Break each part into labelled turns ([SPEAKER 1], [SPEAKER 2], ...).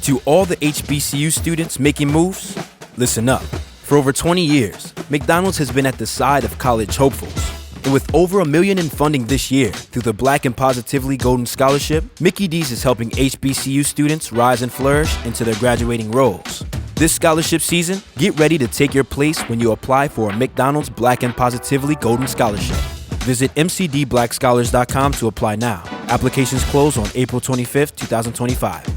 [SPEAKER 1] To all the HBCU students making moves, listen up. For over 20 years, McDonald's has been at the side of college hopefuls. And with over $1 million in funding this year through the Black and Positively Golden Scholarship, Mickey D's is helping HBCU students rise and flourish into their graduating roles. This scholarship season, get ready to take your place when you apply for a McDonald's Black and Positively Golden Scholarship. Visit mcdblackscholars.com to apply now. Applications close on April 25th, 2025.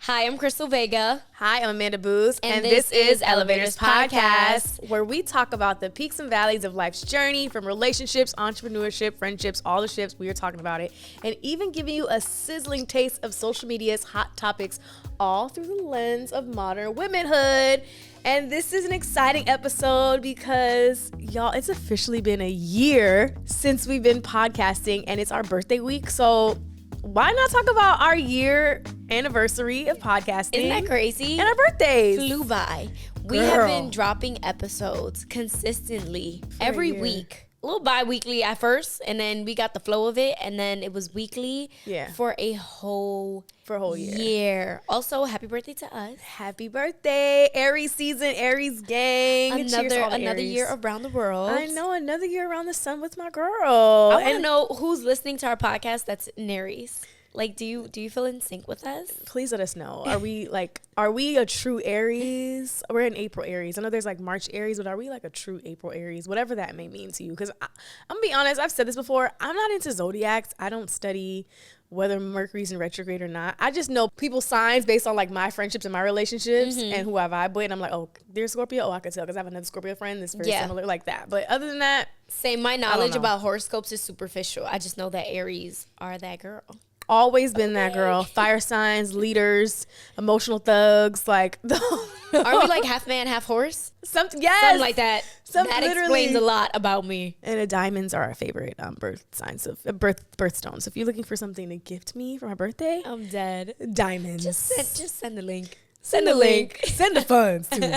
[SPEAKER 2] Hi, I'm Crystal Vega.
[SPEAKER 3] Hi, I'm Amanda Booz.
[SPEAKER 2] And this is Elevators Podcast,
[SPEAKER 3] where we talk about the peaks and valleys of life's journey, from relationships, entrepreneurship, friendships, all the ships. We are talking about it. And even giving you a sizzling taste of social media's hot topics, all through the lens of modern womanhood. And this is an exciting episode because, y'all, it's officially been a year since we've been podcasting, and it's our birthday week. So why not talk about our year anniversary of podcasting?
[SPEAKER 2] Isn't that crazy?
[SPEAKER 3] And our birthdays.
[SPEAKER 2] Flew by. We have been dropping episodes consistently every week. A little bi-weekly at first, and then we got the flow of it, and then it was weekly for a whole year. Also, happy birthday to us.
[SPEAKER 3] Happy birthday. Aries season, Aries gang.
[SPEAKER 2] Another year around the world.
[SPEAKER 3] I know, another year around the sun with my girl.
[SPEAKER 2] I want to know who's listening to our podcast that's in Aries. Like, do you feel in sync with us? Please
[SPEAKER 3] let us know. Are we a true Aries? We're in April Aries. I know there's like March Aries, but are we like a true April Aries? Whatever that may mean to you. Because I'm going to be honest, I've said this before. I'm not into zodiacs. I don't study whether Mercury's in retrograde or not. I just know people's signs based on like my friendships and my relationships and who I vibe with. And I'm like, oh, they're a Scorpio? Oh, I could tell because I have another Scorpio friend that's very similar like that. But other than that,
[SPEAKER 2] same. My knowledge about horoscopes is superficial. I just know that Aries are that girl.
[SPEAKER 3] Always been that girl. Fire signs, leaders, emotional thugs. Like,
[SPEAKER 2] are we like half man, half horse?
[SPEAKER 3] Something like that.
[SPEAKER 2] That explains a lot about me.
[SPEAKER 3] And diamonds are our favorite birth signs of birthstones. So if you're looking for something to gift me for my birthday,
[SPEAKER 2] I'm dead.
[SPEAKER 3] Diamonds.
[SPEAKER 2] Just send the link.
[SPEAKER 3] Send the funds too.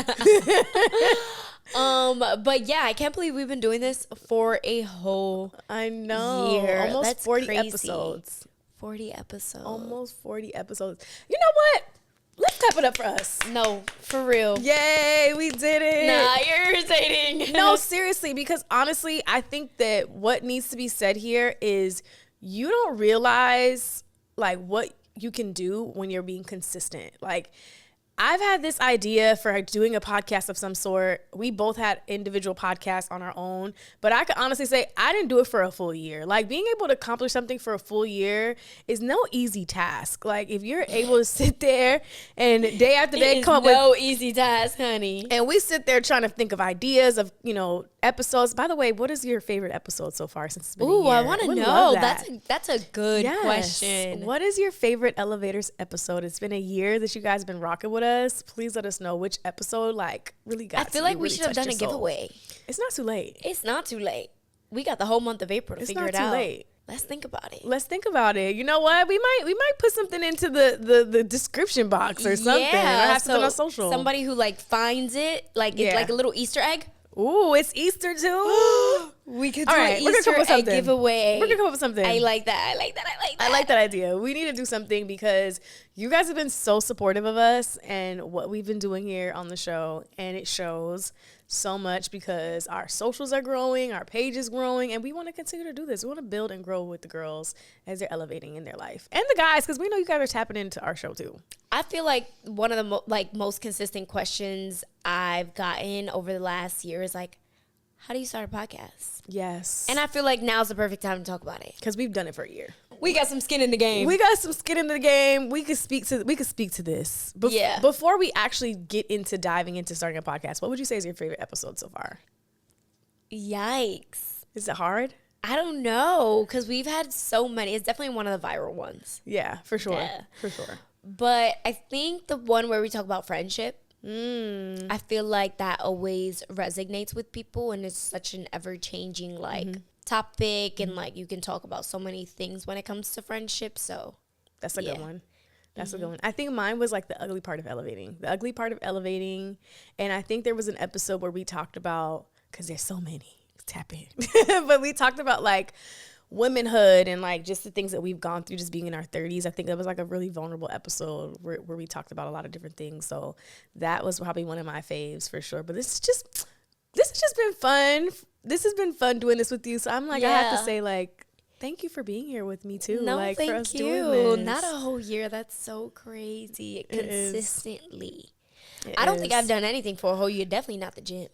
[SPEAKER 2] But yeah, I can't believe we've been doing this for a whole year.
[SPEAKER 3] Almost
[SPEAKER 2] That's
[SPEAKER 3] 40
[SPEAKER 2] crazy.
[SPEAKER 3] episodes.
[SPEAKER 2] 40 episodes.
[SPEAKER 3] Almost 40 episodes. You know what? Let's clap it up for us.
[SPEAKER 2] No, for real.
[SPEAKER 3] Yay, we did it.
[SPEAKER 2] Nah, you're irritating.
[SPEAKER 3] No, seriously, because honestly, I think that what needs to be said here is you don't realize like what you can do when you're being consistent. Like, I've had this idea for doing a podcast of some sort. We both had individual podcasts on our own, but I could honestly say I didn't do it for a full year. Like, being able to accomplish something for a full year is no easy task. Like, if you're able to sit there and day after day come up with
[SPEAKER 2] no easy task, honey.
[SPEAKER 3] And we sit there trying to think of ideas of, episodes. By the way, what is your favorite episode so far since it's been a year?
[SPEAKER 2] I want to know. That's a good question.
[SPEAKER 3] What is your favorite Elevators episode? It's been a year that you guys have been rocking with us. Please let us know which episode really got.
[SPEAKER 2] I feel like we should have done a giveaway.
[SPEAKER 3] It's not too late.
[SPEAKER 2] It's not too late. We got the whole month of April to figure it out. It's not too late. Let's think about it. You know what? We might put something into the description box or something. Yeah,
[SPEAKER 3] or have something on social.
[SPEAKER 2] Somebody who finds it, it's like a little Easter egg.
[SPEAKER 3] Ooh, it's Easter too.
[SPEAKER 2] We could do an Easter egg giveaway.
[SPEAKER 3] We're gonna come up with something.
[SPEAKER 2] I like that.
[SPEAKER 3] I like that idea. We need to do something because you guys have been so supportive of us and what we've been doing here on the show, and it shows so much because our socials are growing, our page is growing, and we want to continue to do this. We want to build and grow with the girls as they're elevating in their life, and the guys, because we know you guys are tapping into our show too.
[SPEAKER 2] I feel like one of the most consistent questions I've gotten over the last year is how do you start a podcast?
[SPEAKER 3] Yes.
[SPEAKER 2] And I feel like now's the perfect time to talk about it.
[SPEAKER 3] Because we've done it for a year.
[SPEAKER 2] We got some skin in the game.
[SPEAKER 3] We could speak to this. Before we actually get into diving into starting a podcast, what would you say is your favorite episode so far?
[SPEAKER 2] Yikes.
[SPEAKER 3] Is it hard?
[SPEAKER 2] I don't know, because we've had so many. It's definitely one of the viral ones.
[SPEAKER 3] Yeah, for sure. Yeah. For sure.
[SPEAKER 2] But I think the one where we talk about friendship, I feel like that always resonates with people, and it's such an ever-changing topic, and you can talk about so many things when it comes to friendship. So
[SPEAKER 3] that's a good one. That's a good one. I think mine was the ugly part of elevating. The ugly part of elevating, and I think there was an episode where we talked about, because there's so many, tap in, but we talked about womanhood and like just the things that we've gone through just being in our 30s. I think that was like a really vulnerable episode where we talked about a lot of different things. So that was probably one of my faves for sure. But this has just been fun. This has been fun doing this with you. So I'm like, I have to say, like, thank you for being here with me too.
[SPEAKER 2] No,
[SPEAKER 3] like,
[SPEAKER 2] thank
[SPEAKER 3] for us
[SPEAKER 2] you.
[SPEAKER 3] Doing this.
[SPEAKER 2] Not a whole year. That's so crazy. Consistently.
[SPEAKER 3] It
[SPEAKER 2] I don't think I've
[SPEAKER 3] is.
[SPEAKER 2] done anything for a whole year. Definitely not the gym.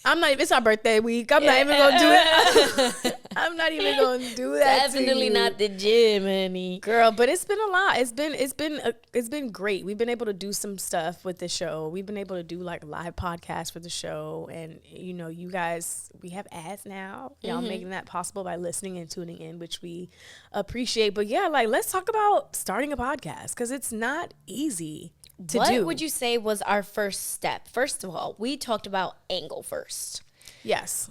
[SPEAKER 3] I'm not. It's our birthday week. I'm not even gonna do it. I'm not even gonna do that.
[SPEAKER 2] Definitely not the gym, honey.
[SPEAKER 3] Girl, but it's been a lot. It's been great. We've been able to do some stuff with the show. We've been able to do like live podcasts for the show, and you guys, we have ads now. Y'all making that possible by listening and tuning in, which we appreciate. But yeah, like, let's talk about starting a podcast because it's not easy.
[SPEAKER 2] What would you say was our first step? First of all, we talked about angle first.
[SPEAKER 3] Yes.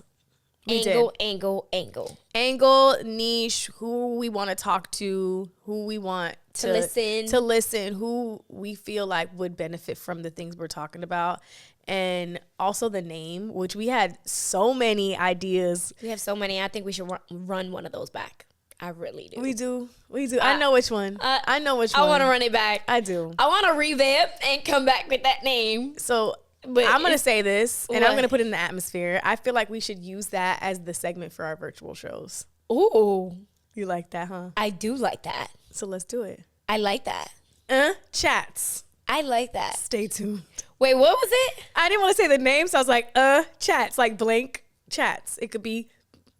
[SPEAKER 2] Angle.
[SPEAKER 3] Angle, niche, who we want to talk to, who we want to listen, who we feel like would benefit from the things we're talking about. And also the name, which we had so many ideas.
[SPEAKER 2] We have so many. I think we should run one of those back. I really do.
[SPEAKER 3] We do. I know which one. I know which one.
[SPEAKER 2] I want to run it back.
[SPEAKER 3] I do.
[SPEAKER 2] I want to revamp and come back with that name.
[SPEAKER 3] So I'm going to say this, and I'm going to put it in the atmosphere. I feel like we should use that as the segment for our virtual shows.
[SPEAKER 2] Ooh.
[SPEAKER 3] You like that, huh?
[SPEAKER 2] I do like that.
[SPEAKER 3] So let's do it.
[SPEAKER 2] I like that.
[SPEAKER 3] Chats.
[SPEAKER 2] I like that.
[SPEAKER 3] Stay tuned.
[SPEAKER 2] Wait, what was it?
[SPEAKER 3] I didn't want to say the name, so I was like, chats, like blank chats. It could be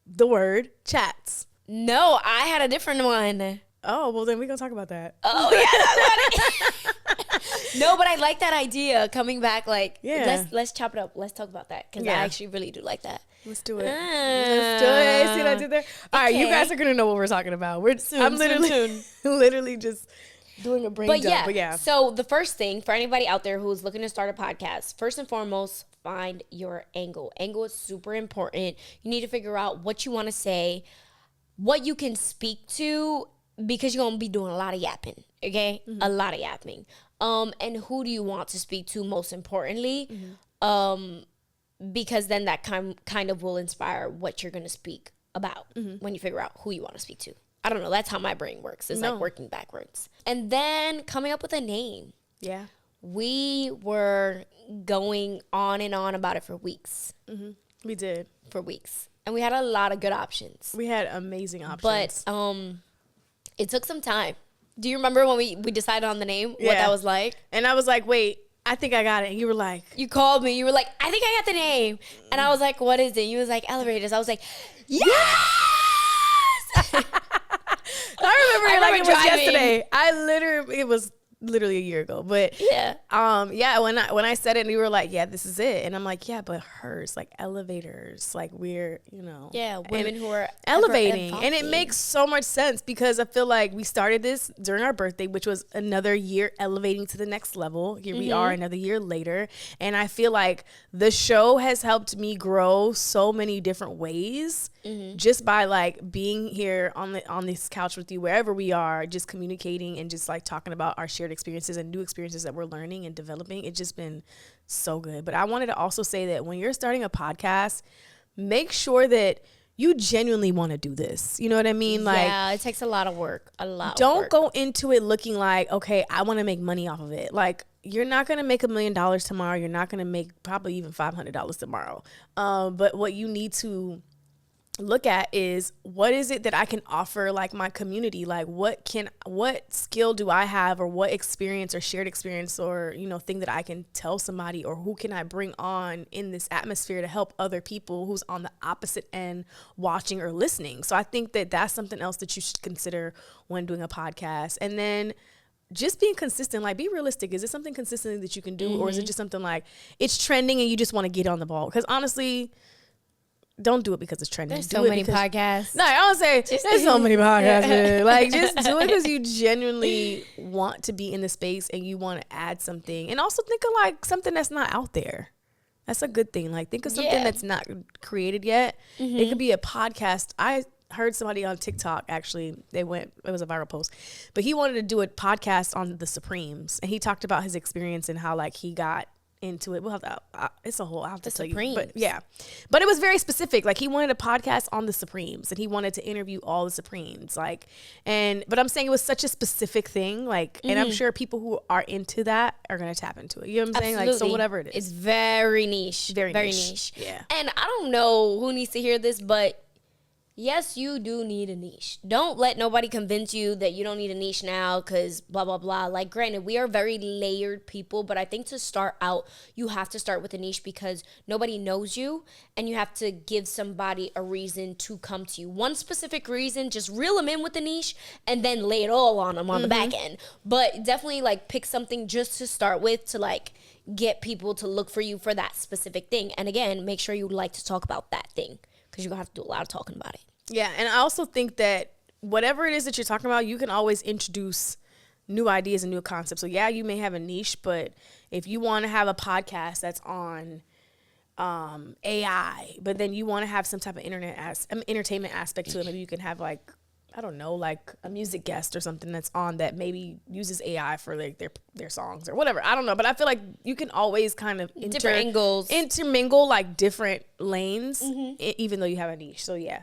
[SPEAKER 3] the word chats.
[SPEAKER 2] No, I had a different one.
[SPEAKER 3] Oh, well, then we're going to talk about that.
[SPEAKER 2] Oh, yeah. No, but I like that idea. Coming back, like, let's chop it up. Let's talk about that because I actually really do like that.
[SPEAKER 3] Let's do it. Let's do it. See what I did there? All right, you guys are going to know what we're talking about. I'm literally just doing a brain dump. But yeah.
[SPEAKER 2] So the first thing for anybody out there who's looking to start a podcast, first and foremost, find your angle. Angle is super important. You need to figure out what you want to say, what you can speak to, because you're going to be doing a lot of yapping, okay? Mm-hmm. A lot of yapping. And who do you want to speak to most importantly? Mm-hmm. Because then that kind of will inspire what you're going to speak about when you figure out who you want to speak to. I don't know. That's how my brain works. It's like working backwards. And then coming up with a name.
[SPEAKER 3] Yeah.
[SPEAKER 2] We were going on and on about it for weeks.
[SPEAKER 3] Mm-hmm. We did.
[SPEAKER 2] For weeks. And we had a lot of good options.
[SPEAKER 3] We had amazing options.
[SPEAKER 2] But it took some time. Do you remember when we decided on the name? Yeah. What that was like?
[SPEAKER 3] And I was like, wait, I think I got it. And you were like.
[SPEAKER 2] You called me. You were like, I think I got the name. And I was like, what is it? You was like, elevators. I was like, yes!
[SPEAKER 3] I remember like it was yesterday. It was literally a year ago. But when I said it, and you were like, yeah, this is it. And I'm like, yeah, but hers, like elevators, like we're,
[SPEAKER 2] women who are
[SPEAKER 3] elevating. And it makes so much sense because I feel like we started this during our birthday, which was another year elevating to the next level. Here we are another year later. And I feel like the show has helped me grow so many different ways just by like being here on this couch with you, wherever we are, just communicating and just like talking about our shared experiences and new experiences that we're learning and developing. It's just been so good. But I wanted to also say that when you're starting a podcast, make sure that you genuinely want to do this. You know what I mean?
[SPEAKER 2] Like, it takes a lot of work.
[SPEAKER 3] Don't go into it looking like, okay, I want to make money off of it. Like, you're not going to make $1 million tomorrow. You're not going to make probably even $500 tomorrow. But what you need to look at is, what is it that I can offer like my community? Like what skill do I have, or what experience or shared experience or thing that I can tell somebody, or who can I bring on in this atmosphere to help other people who's on the opposite end watching or listening. So I think that that's something else that you should consider when doing a podcast. And then just being consistent, like be realistic. Is it something consistently that you can do, or is it just something like it's trending and you just want to get on the ball? Because honestly, don't do it because it's trending.
[SPEAKER 2] There's so many podcasts.
[SPEAKER 3] No, I don't say there's so many podcasts. Like, just do it because you genuinely want to be in the space and you want to add something. And also think of like something that's not out there. That's a good thing. Like, think of something that's not created yet. It could be a podcast. I heard somebody on TikTok, actually, it was a viral post, but he wanted to do a podcast on the Supremes. And he talked about his experience and how like he got into it. We'll have to, it's a whole, I'll have to tell
[SPEAKER 2] Supremes.
[SPEAKER 3] you. But yeah. But it was very specific. Like, he wanted a podcast on the Supremes, and he wanted to interview all the Supremes. Like, but I'm saying it was such a specific thing. Like, and I'm sure people who are into that are going to tap into it. You know what I'm saying? Like, so whatever it is.
[SPEAKER 2] It's very niche. Very niche.
[SPEAKER 3] Yeah.
[SPEAKER 2] And I don't know who needs to hear this, but yes, you do need a niche. Don't let nobody convince you that you don't need a niche now because blah, blah, blah. Like, granted, we are very layered people, but I think to start out, you have to start with a niche because nobody knows you, and you have to give somebody a reason to come to you. One specific reason, just reel them in with the niche and then lay it all on them on the back end. But definitely, like, pick something just to start with to, like, get people to look for you for that specific thing. And again, make sure you like to talk about that thing because you're going to have to do a lot of talking about it.
[SPEAKER 3] Yeah, and I also think that whatever it is that you're talking about, you can always introduce new ideas and new concepts. So yeah, you may have a niche, but if you want to have a podcast that's on AI, but then you want to have some type of entertainment aspect to it, maybe you can have, like, I don't know, like a music guest or something that's on that maybe uses AI for, like, their songs or whatever. I don't know, but I feel like you can always kind of
[SPEAKER 2] different angles,
[SPEAKER 3] intermingle, like, different lanes, even though you have a niche. So yeah.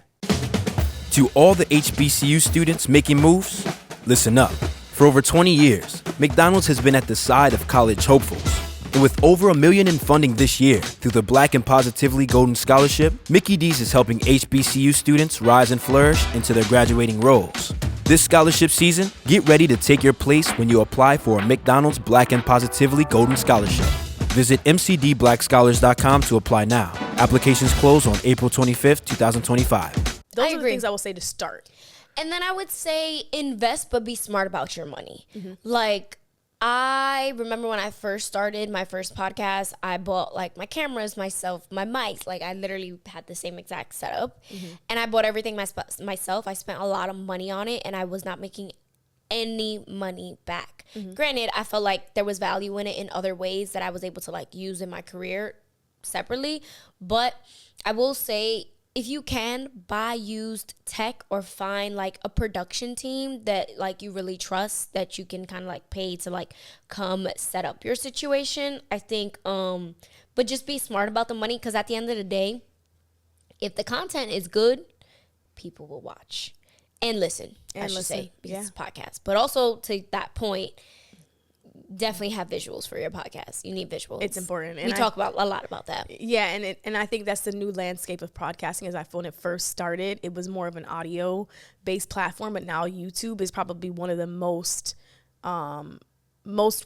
[SPEAKER 1] To all the HBCU students making moves, listen up. For over 20 years, McDonald's has been at the side of college hopefuls. And with over $1 million in funding this year through the Black and Positively Golden Scholarship, Mickey D's is helping HBCU students rise and flourish into their graduating roles. This scholarship season, get ready to take your place when you apply for a McDonald's Black and Positively Golden Scholarship. Visit mcdblackscholars.com to apply now. Applications close on April 25th, 2025.
[SPEAKER 3] Those are the things I will say to start.
[SPEAKER 2] And then I would say invest, but be smart about your money. Like, I remember when I first started my first podcast, I bought, like, my cameras, myself, my mics. Like, I literally had the same exact setup. And I bought everything myself. I spent a lot of money on it, and I was not making any money back. Granted, I felt like there was value in it in other ways that I was able to, like, use in my career separately. But I will say, if you can, buy used tech or find, like, a production team that, like, you really trust that you can kind of, like, pay to, like, come set up your situation. I think, but just be smart about the money, because at the end of the day, if the content is good, people will watch and listen, I should say, because it's a podcast. But also, to that point, definitely have visuals for your podcast. You need visuals.
[SPEAKER 3] It's important. And
[SPEAKER 2] we talk about a lot about that.
[SPEAKER 3] Yeah, and I think that's the new landscape of podcasting. As when it first started, it was more of an audio-based platform, but now YouTube is probably one of the most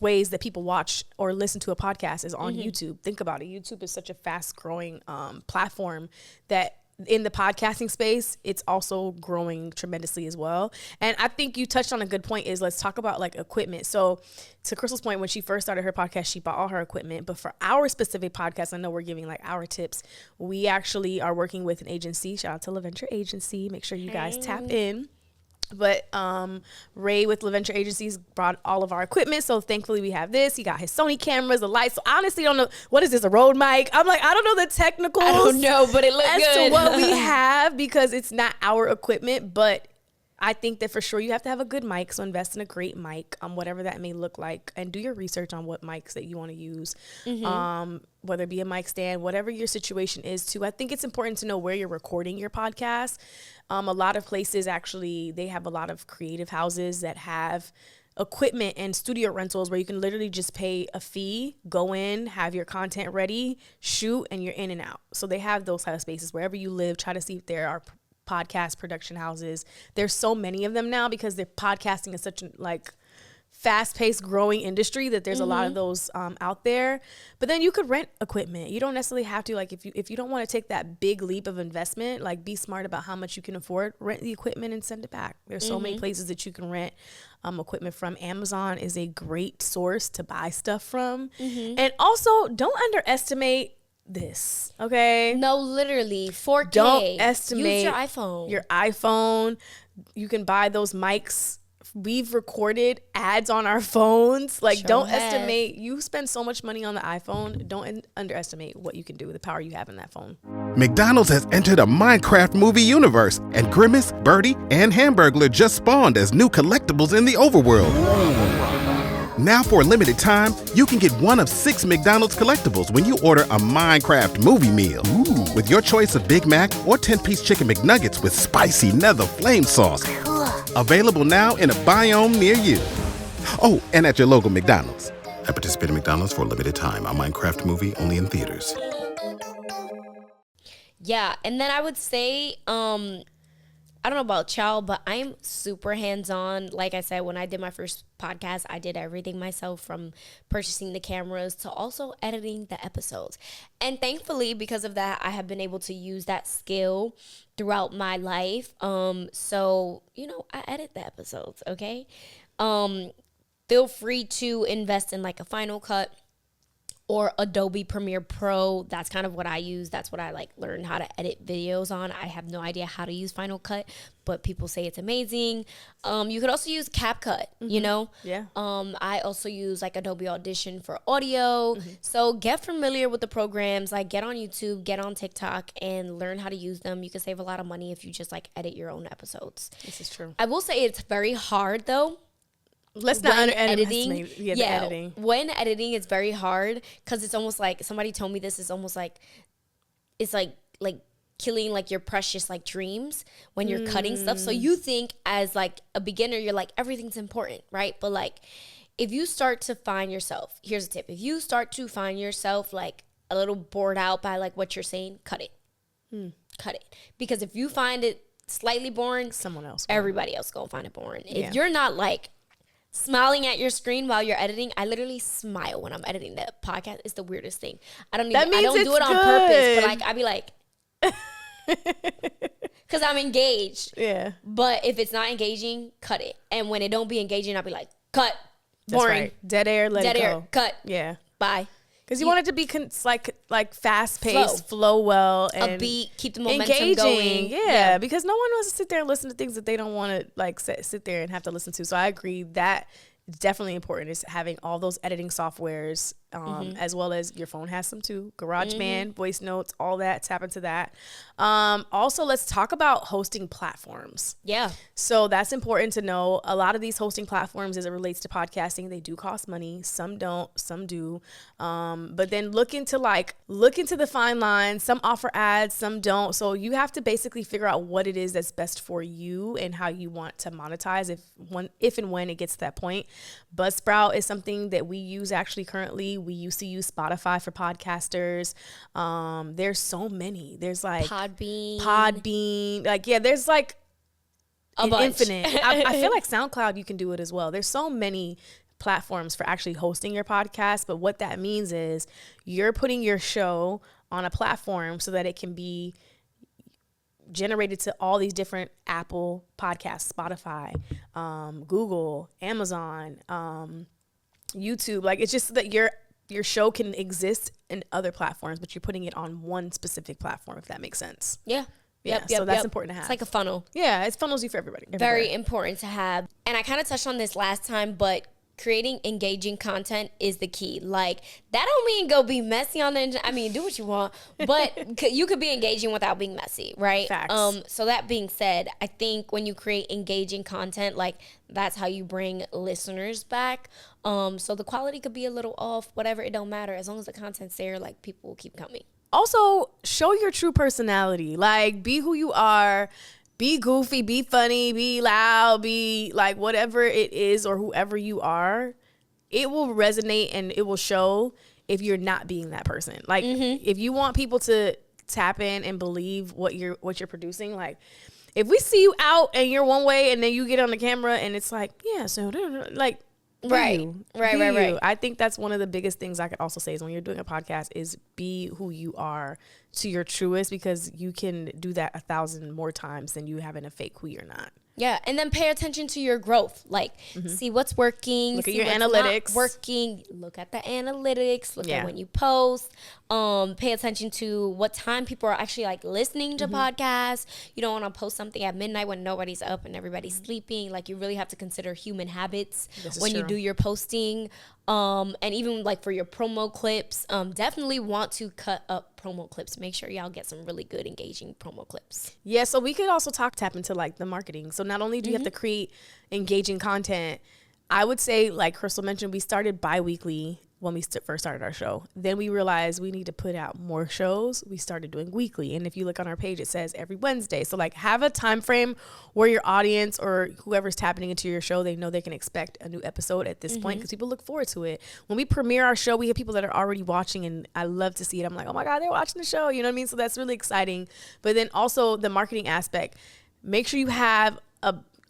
[SPEAKER 3] ways that people watch or listen to a podcast is on YouTube. Think about it. YouTube is such a fast-growing platform that in the podcasting space, it's also growing tremendously as well. And I think you touched on a good point is let's talk about, like, equipment. So to Crystal's point, when she first started her podcast, she bought all her equipment. But for our specific podcast, I know we're giving, like, our tips. We actually are working with an agency. Shout out to LaVenture Agency. Make sure you guys tap in. But Ray with LaVenture Agencies brought all of our equipment. So thankfully we have this. He got his Sony cameras, the lights. So I honestly don't know. What is this, a Rode mic? I'm like, I don't know the technicals.
[SPEAKER 2] I don't know, but it looks good.
[SPEAKER 3] As to what we have, because it's not our equipment. But I think that for sure you have to have a good mic. So invest in a great mic, whatever that may look like. And do your research on what mics that you want to use. Whether it be a mic stand, whatever your situation is too. I think it's important to know where you're recording your podcast. A lot of places actually, they have a lot of creative houses that have equipment and studio rentals where you can literally just pay a fee, go in, have your content ready, shoot, and you're in and out. So they have those type of spaces wherever you live. Try to see if there are podcast production houses. There's so many of them now because they're podcasting is such a, like, fast-paced growing industry that there's a lot of those out there. But then you could rent equipment. You don't necessarily have to, like, if you don't want to take that big leap of investment, like, be smart about how much you can afford, rent the equipment and send it back. There's so many places that you can rent equipment from. Amazon is a great source to buy stuff from. And also, don't underestimate this, okay?
[SPEAKER 2] No, literally, 4K.
[SPEAKER 3] Don't estimate.
[SPEAKER 2] Use your iPhone.
[SPEAKER 3] Your iPhone. You can buy those mics. We've recorded ads on our phones. Like, don't estimate. You spend so much money on the iPhone. Don't underestimate what you can do with the power you have in that phone.
[SPEAKER 4] McDonald's has entered a Minecraft movie universe, and Grimace, Birdie, and Hamburglar just spawned as new collectibles in the overworld. Now for a limited time, you can get one of 6 McDonald's collectibles when you order a Minecraft movie meal. Ooh. With your choice of Big Mac or 10-piece chicken McNuggets with spicy nether flame sauce. Available now in a biome near you. Oh, and at your local McDonald's. At participating McDonald's for a limited time. A Minecraft movie only in theaters.
[SPEAKER 2] Yeah, and then I would say, I don't know about y'all, but I'm super hands-on. Like I said, when I did my first podcast, I did everything myself, from purchasing the cameras to also editing the episodes. And thankfully, because of that, I have been able to use that skill throughout my life. So, I edit the episodes, okay? Feel free to invest in like a Final Cut or Adobe Premiere Pro. That's kind of what I use. That's what I learned how to edit videos on. I have no idea how to use Final Cut, but people say it's amazing. You could also use CapCut,
[SPEAKER 3] Yeah.
[SPEAKER 2] I also use Adobe Audition for audio. So get familiar with the programs. Get on YouTube, get on TikTok, and learn how to use them. You can save a lot of money if you just edit your own episodes.
[SPEAKER 3] This is true.
[SPEAKER 2] I will say it's very hard though.
[SPEAKER 3] Let's not
[SPEAKER 2] editing.
[SPEAKER 3] The editing.
[SPEAKER 2] When editing, it's very hard because it's almost like, somebody told me this is almost like, it's like killing your precious dreams when you're cutting stuff. So you think as a beginner, you're everything's important, right? But if you start to find yourself, here's a tip. If you start to find yourself a little bored out by what you're saying, cut it. Cut it. Because if you find it slightly boring, everybody else gonna find it boring. If you're not smiling at your screen while you're editing, I literally smile when I'm editing the podcast. It's the weirdest thing. I don't do it on purpose, but I be because I'm engaged.
[SPEAKER 3] Yeah.
[SPEAKER 2] But if it's not engaging, cut it. And when it don't be engaging, I'll be cut. Boring.
[SPEAKER 3] Right. Dead air, let it go.
[SPEAKER 2] Cut.
[SPEAKER 3] Yeah.
[SPEAKER 2] Bye.
[SPEAKER 3] Because you want it to be fast paced, flow well, and
[SPEAKER 2] a beat, keep the momentum
[SPEAKER 3] engaging.
[SPEAKER 2] going.
[SPEAKER 3] Yeah, because no one wants to sit there and listen to things that they don't want to sit there and have to listen to. So I agree that it's definitely important is having all those editing softwares, as well as your phone has some too. GarageBand, voice notes, all that. Tap into that. Also, let's talk about hosting platforms.
[SPEAKER 2] Yeah. So
[SPEAKER 3] that's important to know. A lot of these hosting platforms, as it relates to podcasting, they do cost money. Some don't, some do. But then look into the fine line. Some offer ads, some don't. So you have to basically figure out what it is that's best for you and how you want to monetize if and when it gets to that point. Buzzsprout is something that we use actually currently. We used to use Spotify for podcasters. There's so many. There's Podbean. There's
[SPEAKER 2] a bunch.
[SPEAKER 3] Infinite. I feel like SoundCloud, you can do it as well. There's so many platforms for actually hosting your podcast. But what that means is you're putting your show on a platform so that it can be generated to all these different Apple podcasts, Spotify, Google, Amazon, YouTube. It's just that your show can exist in other platforms, but you're putting it on one specific platform, if that makes sense.
[SPEAKER 2] Yeah.
[SPEAKER 3] So that's important to have.
[SPEAKER 2] It's like a funnel.
[SPEAKER 3] Yeah, it funnels you for everybody.
[SPEAKER 2] Very important to have. And I kind of touched on this last time, but creating engaging content is the key. That don't mean go be messy on the, do what you want, but you could be engaging without being messy, right?
[SPEAKER 3] Facts.
[SPEAKER 2] So that being said, I think when you create engaging content, that's how you bring listeners back. So the quality could be a little off, whatever, it don't matter. As long as the content's there, people will keep coming.
[SPEAKER 3] Also, show your true personality. Be who you are. Be goofy, be funny, be loud, be whatever it is or whoever you are. It will resonate and it will show if you're not being that person. If you want people to tap in and believe what you're producing, if we see you out and you're one way and then you get on the camera and it's right. I think that's one of the biggest things I could also say is when you're doing a podcast is be who you are to your truest, because you can do that 1,000 more times than you having to fake who you're not.
[SPEAKER 2] Yeah, and then pay attention to your growth. See what's working.
[SPEAKER 3] Look at your analytics.
[SPEAKER 2] Not working. Look at the analytics. Look at when you post. Pay attention to what time people are actually listening to podcasts. You don't want to post something at midnight when nobody's up and everybody's sleeping. You really have to consider human habits when you do your posting. And even for your promo clips, definitely want to cut up promo clips. Make sure y'all get some really good engaging promo clips.
[SPEAKER 3] Yeah, so we could also tap into the marketing. So not only do you have to create engaging content, I would say, like Crystal mentioned, we started bi-weekly when we first started our show. Then we realized we need to put out more shows. We started doing weekly. And if you look on our page, it says every Wednesday. So like have a time frame where your audience or whoever's tapping into your show, they know they can expect a new episode at this point because people look forward to it. When we premiere our show, we have people that are already watching and I love to see it. I'm like, oh my God, they're watching the show. You know what I mean? So that's really exciting. But then also the marketing aspect, make sure you have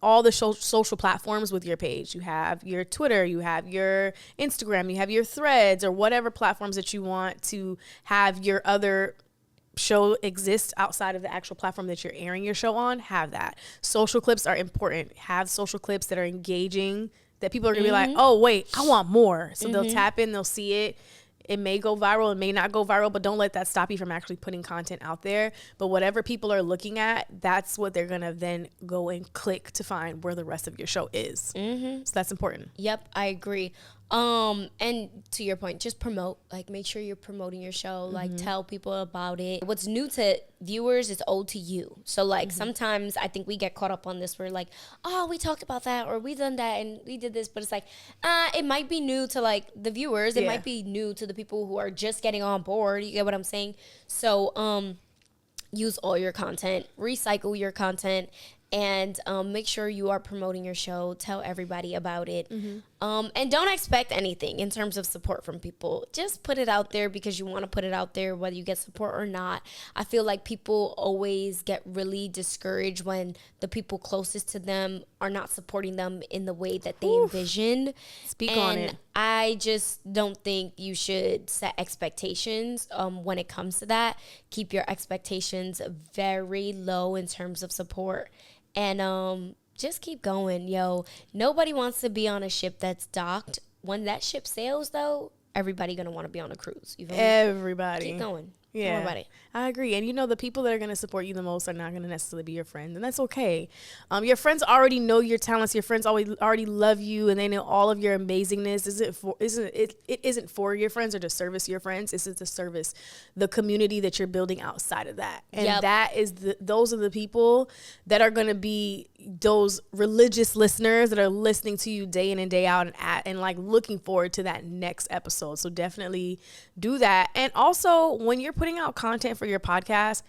[SPEAKER 3] all the social platforms with your page. You have your Twitter, you have your Instagram, you have your Threads or whatever platforms that you want to have your other show exist outside of the actual platform that you're airing your show on. Have that. Social clips are important. Have social clips that are engaging, that people are gonna be like, oh wait, I want more. So they'll tap in, they'll see it. It may go viral, it may not go viral, but don't let that stop you from actually putting content out there. But whatever people are looking at, that's what they're going to then go and click to find where the rest of your show is. So that's important.
[SPEAKER 2] Yep, I agree. And to your point, just promote, like make sure you're promoting your show, like tell people about it. What's new to viewers is old to you. So like sometimes I think we get caught up on this where like, oh, we talked about that or we done that and we did this, but it's like, it might be new to like the viewers. It might be new to the people who are just getting on board. You get what I'm saying? So, use all your content, recycle your content, and make sure you are promoting your show. Tell everybody about it. And don't expect anything in terms of support from people. Just put it out there because you want to put it out there, whether you get support or not. I feel like people always get really discouraged when the people closest to them are not supporting them in the way that they envision.
[SPEAKER 3] Speak on it.
[SPEAKER 2] I just don't think you should set expectations when it comes to that. Keep your expectations very low in terms of support. And just keep going, yo. Nobody wants to be on a ship that's docked. When that ship sails, though, everybody gonna want to be on a cruise. You feel me?
[SPEAKER 3] Everybody.
[SPEAKER 2] Keep going.
[SPEAKER 3] Yeah,
[SPEAKER 2] Don't worry about it.
[SPEAKER 3] I agree. And you know, the people that are going to support you the most are not going to necessarily be your friends, and that's okay. Your friends already know your talents. Your friends already love you, and they know all of your amazingness. It isn't for your friends or to service your friends. It's to service the community that you're building outside of that. And that is those are the people that are going to be those religious listeners that are listening to you day in and day out and like looking forward to that next episode. So definitely do that. And also when you're putting out content for your podcast,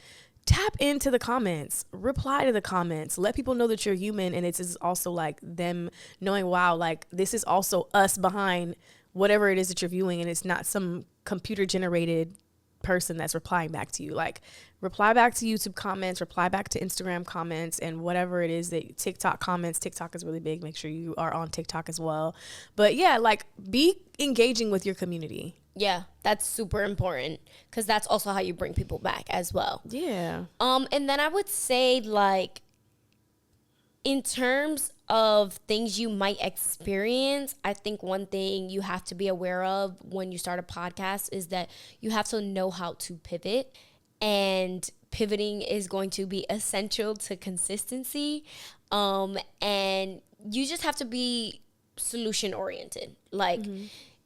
[SPEAKER 3] tap into the comments, reply to the comments, let people know that you're human. And it's also like them knowing, wow, like this is also us behind whatever it is that you're viewing. And it's not some computer generated person that's replying back to you. Like reply back to YouTube comments, reply back to Instagram comments, and whatever it is that TikTok comments. TikTok is really big. Make sure you are on TikTok as well. But yeah, like be engaging with your community.
[SPEAKER 2] Yeah, that's super important because that's also how you bring people back as well.
[SPEAKER 3] Yeah.
[SPEAKER 2] And then I would say, like, in terms of things you might experience, I think one thing you have to be aware of when you start a podcast is that you have to know how to pivot. And pivoting is going to be essential to consistency. And you just have to be solution oriented. Like,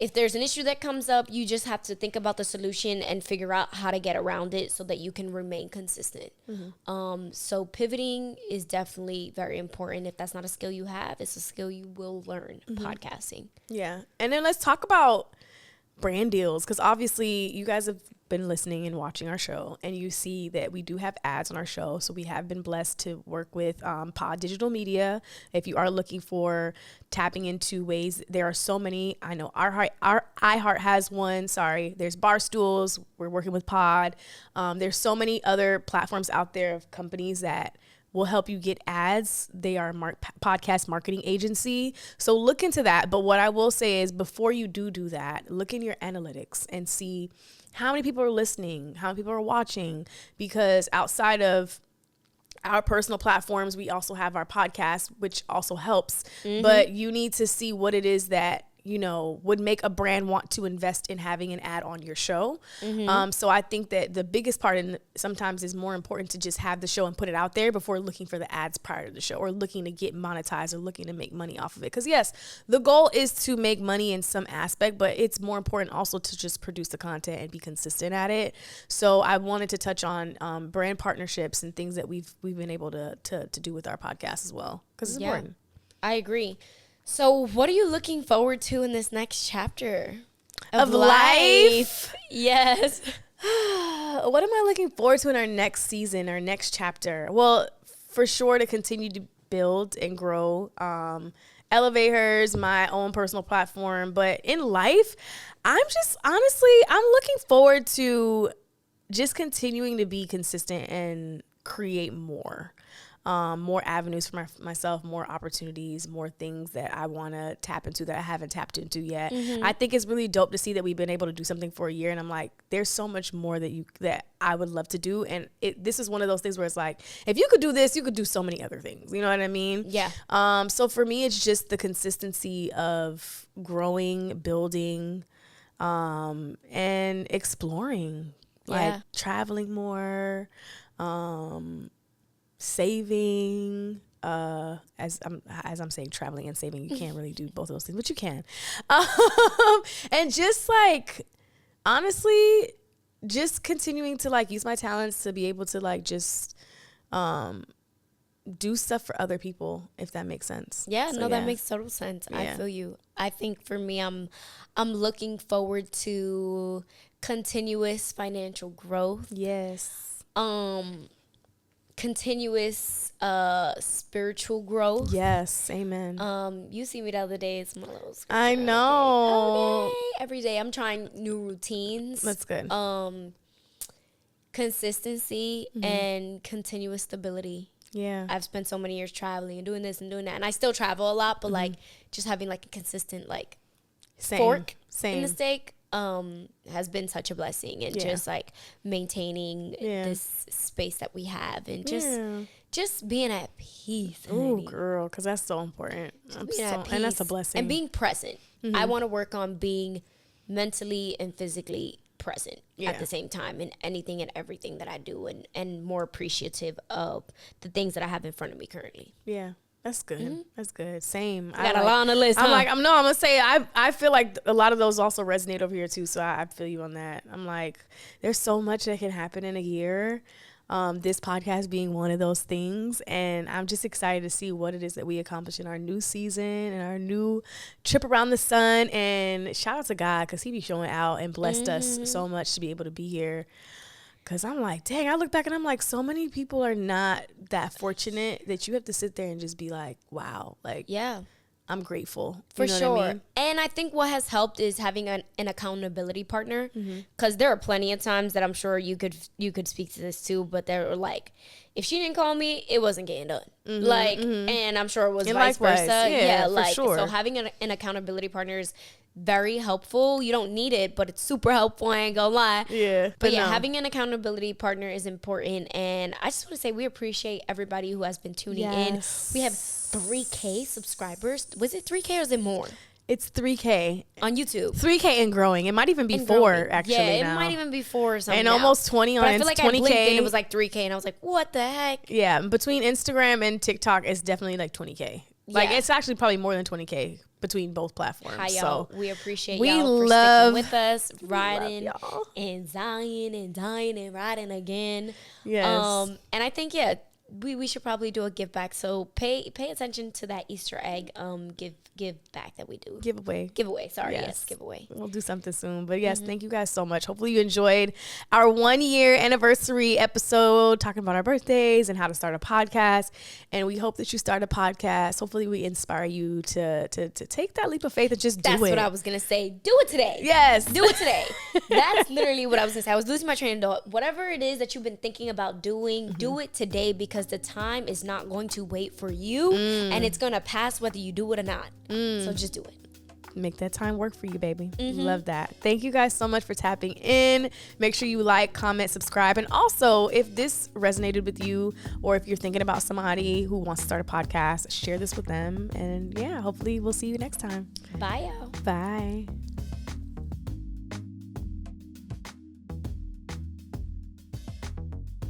[SPEAKER 2] if there's an issue that comes up, you just have to think about the solution and figure out how to get around it so that you can remain consistent. So pivoting is definitely very important. If that's not a skill you have, it's a skill you will learn, podcasting.
[SPEAKER 3] Yeah. And then let's talk about brand deals, because obviously you guys have been listening and watching our show, and you see that we do have ads on our show. So we have been blessed to work with Pod Digital Media. If you are looking for tapping into ways, there are so many. I know our iHeart has one. Sorry, there's Barstools. We're working with Pod. There's so many other platforms out there of companies that will help you get ads. They are a podcast marketing agency. So look into that. But what I will say is before you do that, look in your analytics and see how many people are listening, how many people are watching, because outside of our personal platforms, we also have our podcast, which also helps. But you need to see what it is that, you know, would make a brand want to invest in having an ad on your show. So I think that the biggest part, and sometimes is more important to just have the show and put it out there before looking for the ads prior to the show or looking to get monetized or looking to make money off of it. Because yes, the goal is to make money in some aspect, but it's more important also to just produce the content and be consistent at it. So I wanted to touch on brand partnerships and things that we've been able to do with our podcast as well, because it's important.
[SPEAKER 2] I agree. So what are you looking forward to in this next chapter
[SPEAKER 3] of life?
[SPEAKER 2] Yes.
[SPEAKER 3] What am I looking forward to in our next season, our next chapter? Well, for sure to continue to build and grow Elevators, my own personal platform. But in life, I'm looking forward to just continuing to be consistent and create more avenues for myself, more opportunities, more things that I want to tap into that I haven't tapped into yet. I think it's really dope to see that we've been able to do something for a year, and I'm like, there's so much more that I would love to do. And this is one of those things where it's like, if you could do this, you could do so many other things. You know what I mean?
[SPEAKER 2] Yeah.
[SPEAKER 3] So for me, it's just the consistency of growing, building, and exploring, like traveling more, saving, as I'm saying, traveling and saving, you can't really do both of those things, but you can. And just like, honestly, just continuing to like use my talents to be able to like just do stuff for other people, if that makes sense.
[SPEAKER 2] Yeah, that makes total sense. Yeah. I feel you. I think for me, I'm looking forward to continuous financial growth.
[SPEAKER 3] Yes.
[SPEAKER 2] Continuous spiritual growth.
[SPEAKER 3] Yes, amen.
[SPEAKER 2] You see me the other day, it's my little
[SPEAKER 3] I know.
[SPEAKER 2] Okay. Every day I'm trying new routines.
[SPEAKER 3] That's good.
[SPEAKER 2] Consistency and continuous stability.
[SPEAKER 3] Yeah.
[SPEAKER 2] I've spent so many years traveling and doing this and doing that, and I still travel a lot, but like just having like a consistent like fork in the steak has been such a blessing, and just like maintaining this space that we have, and just being at peace.
[SPEAKER 3] Oh, girl, because that's so important. And that's a blessing.
[SPEAKER 2] And being present. I want to work on being mentally and physically present at the same time in anything and everything that I do, and more appreciative of the things that I have in front of me currently.
[SPEAKER 3] Yeah. That's good. That's good. Same.
[SPEAKER 2] I got a lot on the list.
[SPEAKER 3] I'm gonna say I feel like a lot of those also resonate over here too. So I feel you on that. I'm like, there's so much that can happen in a year. This podcast being one of those things, and I'm just excited to see what it is that we accomplish in our new season and our new trip around the sun. And shout out to God, because He be showing out and blessed us so much to be able to be here. Because I'm like, dang, I look back and I'm like, so many people are not that fortunate that you have to sit there and just be like, wow, like, I'm grateful.
[SPEAKER 2] For sure. I mean? And I think what has helped is having an accountability partner, because there are plenty of times that I'm sure you could speak to this too, but they're like, if she didn't call me, it wasn't getting done. And I'm sure it was vice versa.
[SPEAKER 3] Yeah, for sure.
[SPEAKER 2] So having an accountability partner is very helpful. You don't need it, but it's super helpful. I ain't gonna lie.
[SPEAKER 3] Yeah.
[SPEAKER 2] But having an accountability partner is important. And I just want to say we appreciate everybody who has been tuning in. We have 3K subscribers. Was it 3K or is it more?
[SPEAKER 3] It's 3K
[SPEAKER 2] on YouTube.
[SPEAKER 3] 3K and growing. It might even be 4 actually.
[SPEAKER 2] Yeah, it
[SPEAKER 3] now.
[SPEAKER 2] might even be 4 or something.
[SPEAKER 3] And almost 20 on Instagram. I feel like 20K.
[SPEAKER 2] I blinked and it was like 3K, and I was like, what the heck?
[SPEAKER 3] Yeah, between Instagram and TikTok, it's definitely like 20K. Like it's actually probably more than 20K between both platforms.
[SPEAKER 2] Hi, y'all. So we appreciate
[SPEAKER 3] y'all
[SPEAKER 2] for sticking with us, riding and dying and dying and riding again.
[SPEAKER 3] Yes.
[SPEAKER 2] And I think we should probably do a give back. So pay attention to that Easter egg give back that we do. Giveaway. Sorry, yes, giveaway.
[SPEAKER 3] We'll do something soon. But yes, thank you guys so much. Hopefully you enjoyed our 1-year anniversary episode talking about our birthdays and how to start a podcast. And we hope that you start a podcast. Hopefully we inspire you to take that leap of faith and just do it.
[SPEAKER 2] That's what I was gonna say. Do it today.
[SPEAKER 3] Yes.
[SPEAKER 2] Do it today. That's literally what I was gonna say. I was losing my train of thought. Whatever it is that you've been thinking about doing, do it today, because the time is not going to wait for you, and it's gonna pass whether you do it or not. So just do it.
[SPEAKER 3] Make that time work for you, baby. Love that. Thank you guys so much for tapping in. Make sure you like, comment, subscribe. And also, if this resonated with you, or if you're thinking about somebody who wants to start a podcast, share this with them. And hopefully we'll see you next time.
[SPEAKER 2] Bye, y'all.
[SPEAKER 3] Bye.